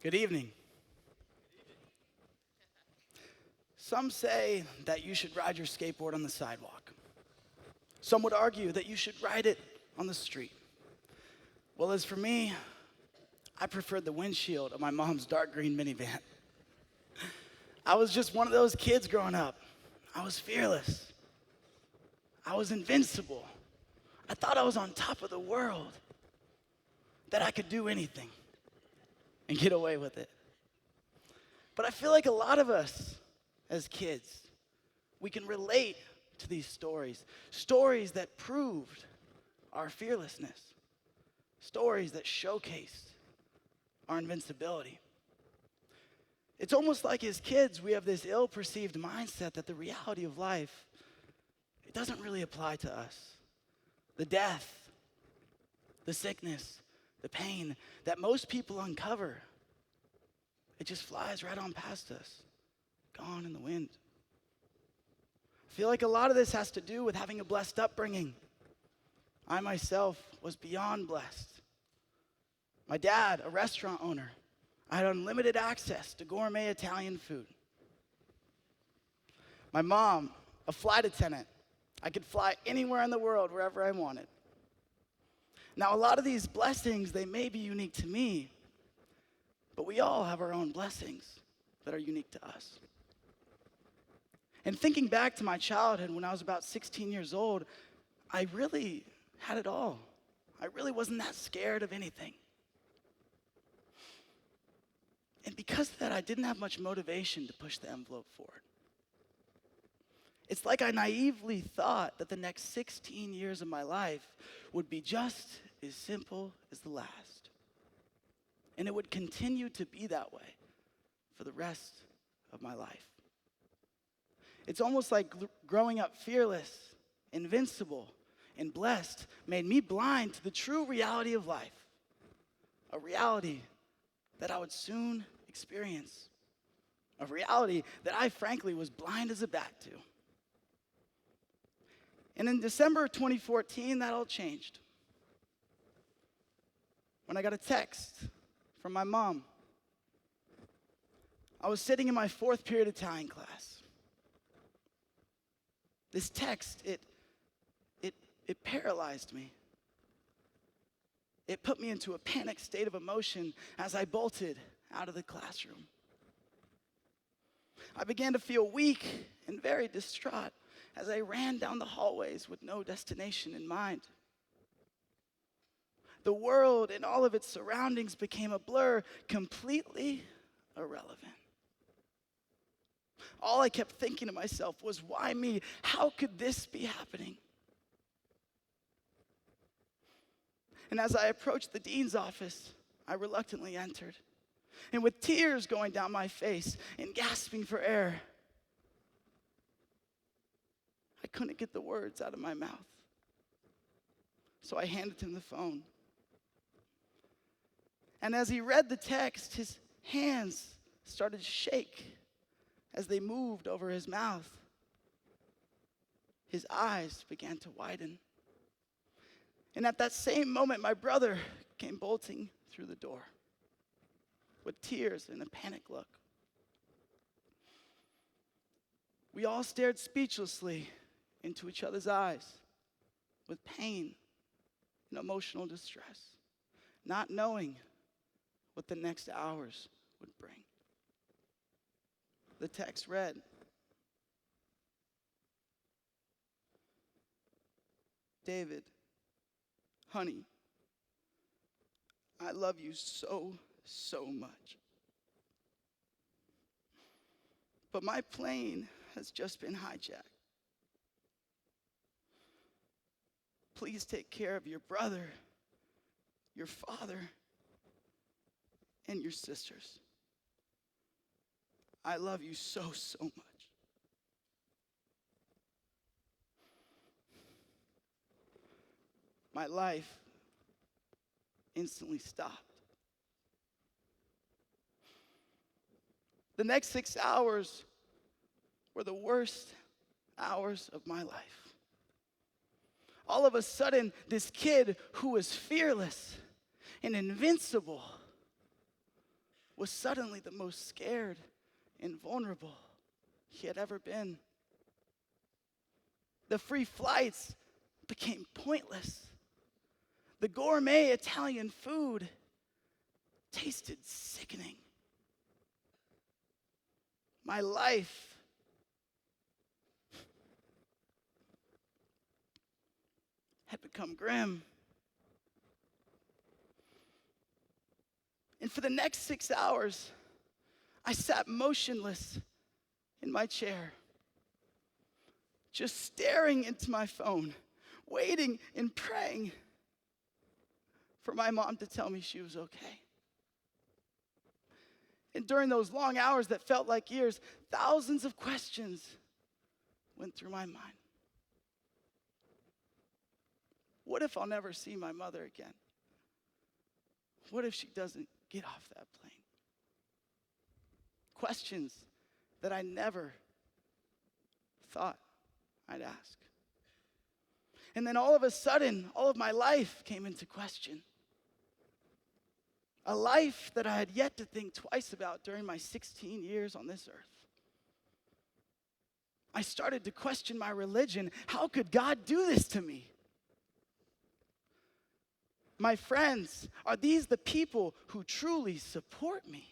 Good evening. Some say that you should ride your skateboard on the sidewalk. Some would argue that you should ride it on the street. Well, as for me, I preferred the windshield of my mom's dark green minivan. I was just one of those kids growing up. I was fearless. I was invincible. I thought I was on top of the world, that I could do anything and get away with it. But I feel like a lot of us as kids, we can relate to these stories that proved our fearlessness, stories that showcased our invincibility. It's almost like as kids, we have this ill-perceived mindset that the reality of life, it doesn't really apply to us. The death, the sickness, the pain that most people uncover, it just flies right on past us, gone in the wind. I feel like a lot of this has to do with having a blessed upbringing. I myself was beyond blessed. My dad, a restaurant owner, I had unlimited access to gourmet Italian food. My mom, a flight attendant, I could fly anywhere in the world, wherever I wanted. Now, a lot of these blessings, they may be unique to me, but we all have our own blessings that are unique to us. And thinking back to my childhood when I was about 16 years old, I really had it all. I really wasn't that scared of anything. And because of that, I didn't have much motivation to push the envelope forward. It's like I naively thought that the next 16 years of my life would be just as simple as the last. And it would continue to be that way for the rest of my life. It's almost like growing up fearless, invincible, and blessed made me blind to the true reality of life, a reality that I would soon experience, a reality that I frankly was blind as a bat to. And in December 2014, that all changed. When I got a text from my mom. I was sitting in my 4th period Italian class. This text, it paralyzed me. It put me into a panic state of emotion as I bolted out of the classroom. I began to feel weak and very distraught as I ran down the hallways with no destination in mind. The world and all of its surroundings became a blur, completely irrelevant. All I kept thinking to myself was, why me? How could this be happening? And as I approached the dean's office, I reluctantly entered. And with tears going down my face and gasping for air, I couldn't get the words out of my mouth. So I handed him the phone. And as he read the text, his hands started to shake as they moved over his mouth. His eyes began to widen. And at that same moment, my brother came bolting through the door with tears and a panic look. We all stared speechlessly into each other's eyes with pain and emotional distress, not knowing what the next hours would bring. The text read, David, honey, I love you so much. But my plane has just been hijacked. Please take care of your brother, your father, and your sisters. I love you so much. My life instantly stopped. The next 6 hours were the worst hours of my life. All of a sudden, this kid who was fearless and invincible was suddenly the most scared and vulnerable he had ever been. The free flights became pointless. The gourmet Italian food tasted sickening. My life had become grim. And for the next 6 hours, I sat motionless in my chair, just staring into my phone, waiting and praying for my mom to tell me she was okay. And during those long hours that felt like years, thousands of questions went through my mind. What if I'll never see my mother again? What if she doesn't get off that plane? Questions that I never thought I'd ask. And then all of a sudden, all of my life came into question. A life that I had yet to think twice about during my 16 years on this earth. I started to question my religion. How could God do this to me? My friends, are these the people who truly support me?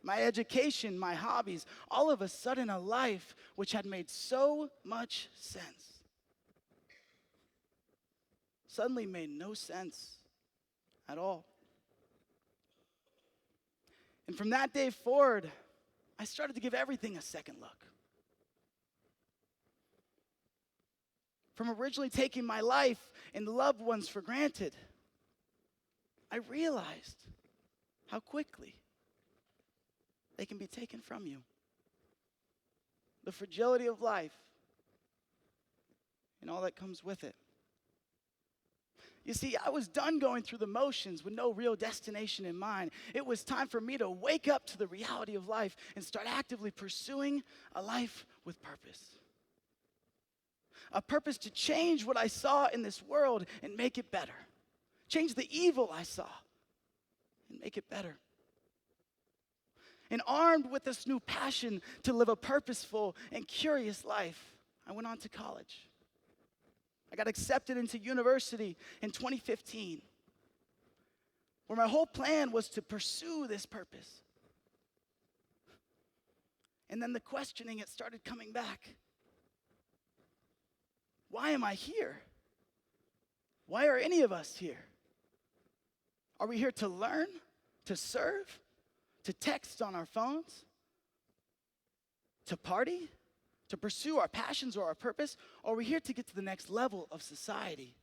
My education, my hobbies, all of a sudden a life which had made so much sense suddenly made no sense at all. And from that day forward, I started to give everything a second look. From originally taking my life and loved ones for granted, I realized how quickly they can be taken from you. The fragility of life and all that comes with it. You see, I was done going through the motions with no real destination in mind. It was time for me to wake up to the reality of life and start actively pursuing a life with purpose. A purpose to change what I saw in this world and make it better. Change the evil I saw and make it better. And armed with this new passion to live a purposeful and curious life, I went on to college. I got accepted into university in 2015, where my whole plan was to pursue this purpose. And then the questioning, it started coming back. Why am I here? Why are any of us here? Are we here to learn, to serve, to text on our phones, to party, to pursue our passions or our purpose? Or are we here to get to the next level of society?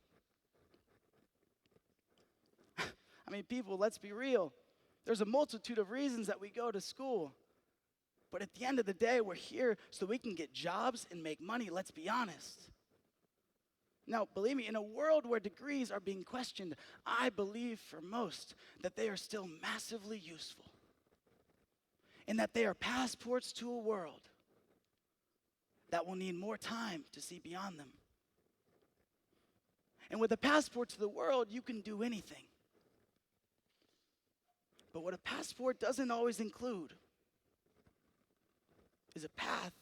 I mean, people, let's be real. There's a multitude of reasons that we go to school. But at the end of the day, we're here so we can get jobs and make money, let's be honest. Now, believe me, in a world where degrees are being questioned, I believe for most that they are still massively useful. And that they are passports to a world that will need more time to see beyond them. And with a passport to the world, you can do anything. But what a passport doesn't always include is a path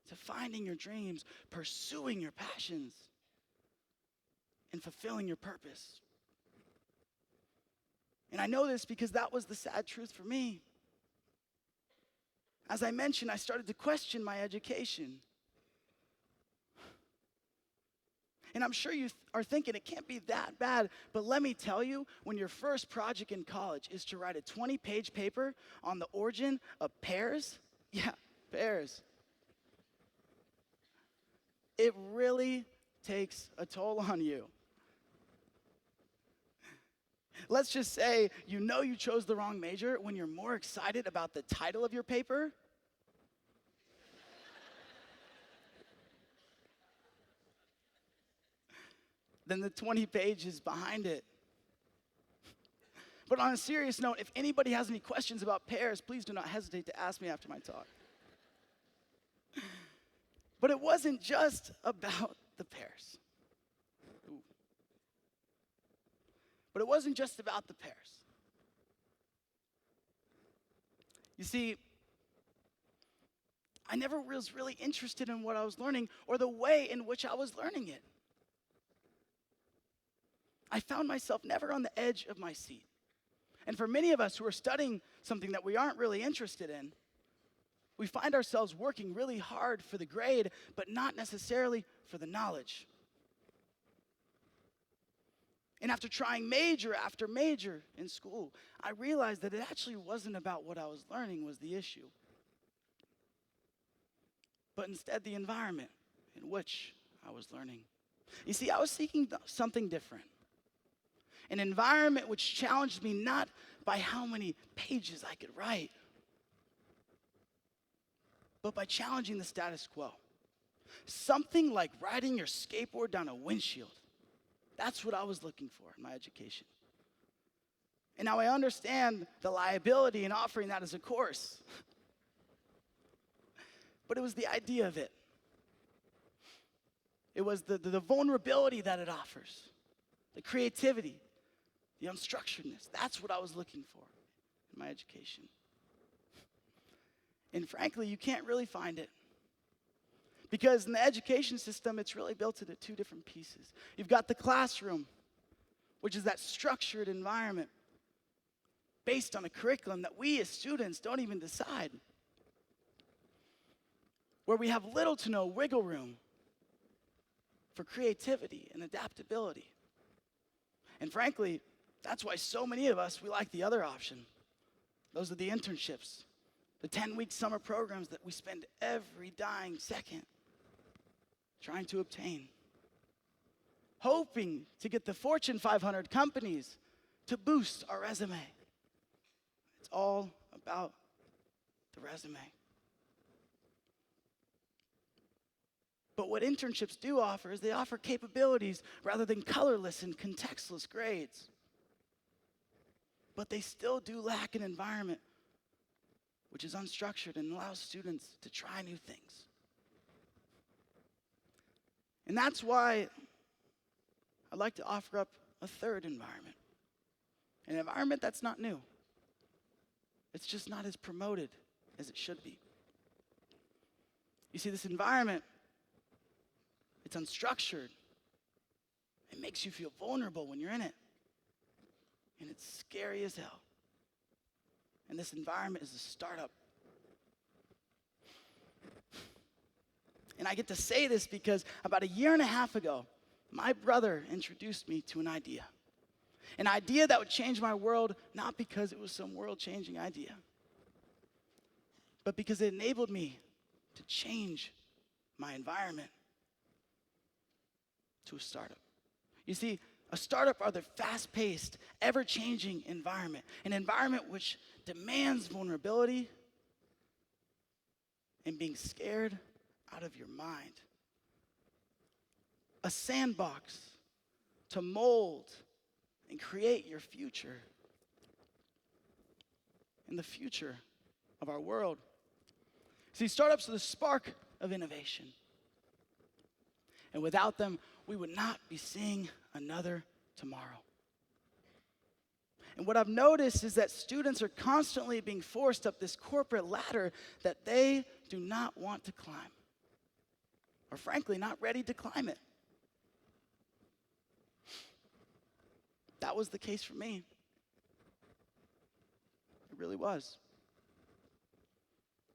to finding your dreams, pursuing your passions, and fulfilling your purpose. And I know this because that was the sad truth for me. As I mentioned, I started to question my education. And I'm sure you are thinking it can't be that bad, but let me tell you, when your first project in college is to write a 20-page paper on the origin of pears, pears, it really takes a toll on you. Let's just say you know you chose the wrong major when you're more excited about the title of your paper than the 20 pages behind it. But on a serious note, if anybody has any questions about pears, please do not hesitate to ask me after my talk. But it wasn't just about the pears. But it wasn't just about the pears. You see, I never was really interested in what I was learning or the way in which I was learning it. I found myself never on the edge of my seat. And for many of us who are studying something that we aren't really interested in, we find ourselves working really hard for the grade, but not necessarily for the knowledge. And after trying major after major in school, I realized that it actually wasn't about what I was learning was the issue, but instead the environment in which I was learning. You see, I was seeking something different. An environment which challenged me not by how many pages I could write, but by challenging the status quo. Something like riding your skateboard down a windshield. That's what I was looking for in my education. And now I understand the liability in offering that as a course. But it was the idea of it. It was the vulnerability that it offers, the creativity, the unstructuredness. That's what I was looking for in my education. And frankly, you can't really find it. Because in the education system, it's really built into two different pieces. You've got the classroom, which is that structured environment based on a curriculum that we as students don't even decide, where we have little to no wiggle room for creativity and adaptability. And frankly, that's why so many of us, we like the other option. Those are the internships, the 10-week summer programs that we spend every dying second trying to obtain, hoping to get the Fortune 500 companies to boost our resume. It's all about the resume. But what internships do offer is they offer capabilities rather than colorless and contextless grades. But they still do lack an environment which is unstructured and allows students to try new things. And that's why I'd like to offer up a third environment. An environment that's not new. It's just not as promoted as it should be. You see, this environment, it's unstructured. It makes you feel vulnerable when you're in it. And it's scary as hell. And this environment is a startup. And I get to say this because about 1.5 years ago, my brother introduced me to an idea. An idea that would change my world, not because it was some world-changing idea, but because it enabled me to change my environment to a startup. You see, a startup are the fast-paced, ever-changing environment, an environment which demands vulnerability and being scared out of your mind. A sandbox to mold and create your future and the future of our world. See, startups are the spark of innovation. And without them, we would not be seeing another tomorrow. And what I've noticed is that students are constantly being forced up this corporate ladder that they do not want to climb. Or frankly, not ready to climb it. That was the case for me. It really was.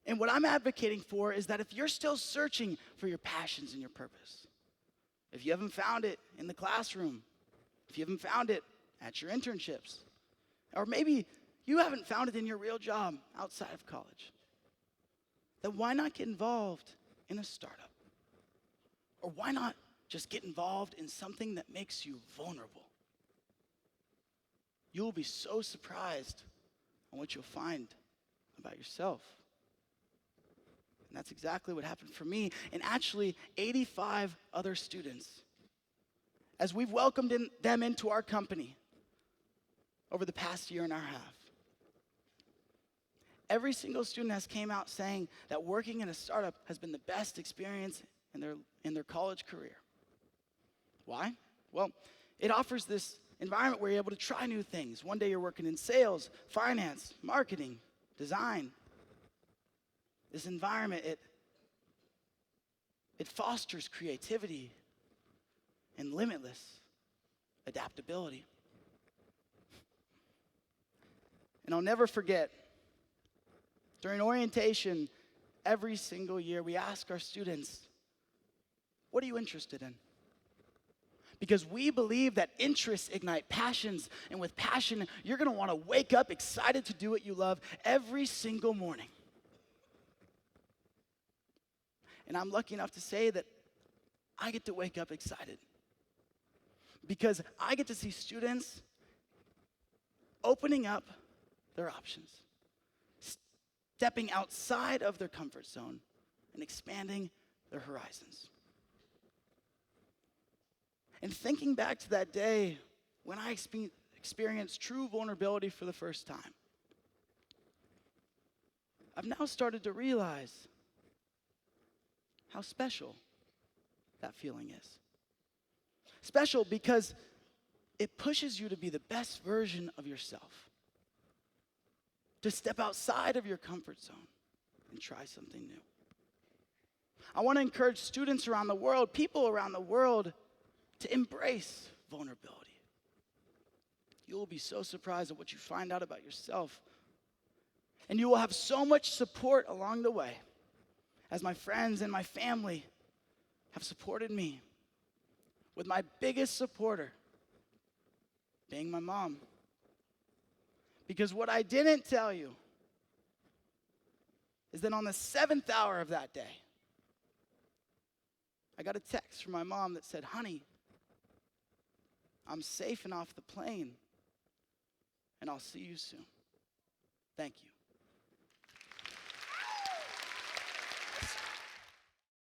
And what I'm advocating for is that if you're still searching for your passions and your purpose, if you haven't found it in the classroom, if you haven't found it at your internships, or maybe you haven't found it in your real job outside of college, then why not get involved in a startup? Or why not just get involved in something that makes you vulnerable? You'll be so surprised on what you'll find about yourself. And that's exactly what happened for me, and actually 85 other students, as we've welcomed them into our company over the past 1.5 years. Every single student has came out saying that working in a startup has been the best experience in their college career. Why? Well, it offers this environment where you're able to try new things. One day you're working in sales, finance, marketing, design. This environment, it fosters creativity and limitless adaptability. And I'll never forget, during orientation, every single year, we ask our students, what are you interested in? Because we believe that interests ignite passions, and with passion, you're going to want to wake up excited to do what you love every single morning. And I'm lucky enough to say that I get to wake up excited because I get to see students opening up their options, stepping outside of their comfort zone, and expanding their horizons. And thinking back to that day when I experienced true vulnerability for the first time, I've now started to realize how special that feeling is. Special because it pushes you to be the best version of yourself, to step outside of your comfort zone and try something new. I want to encourage students around the world, people around the world, to embrace vulnerability. You will be so surprised at what you find out about yourself. And you will have so much support along the way, as my friends and my family have supported me, with my biggest supporter being my mom. Because what I didn't tell you is that on the 7th hour of that day, I got a text from my mom that said, "Honey, I'm safe and off the plane, and I'll see you soon. Thank you."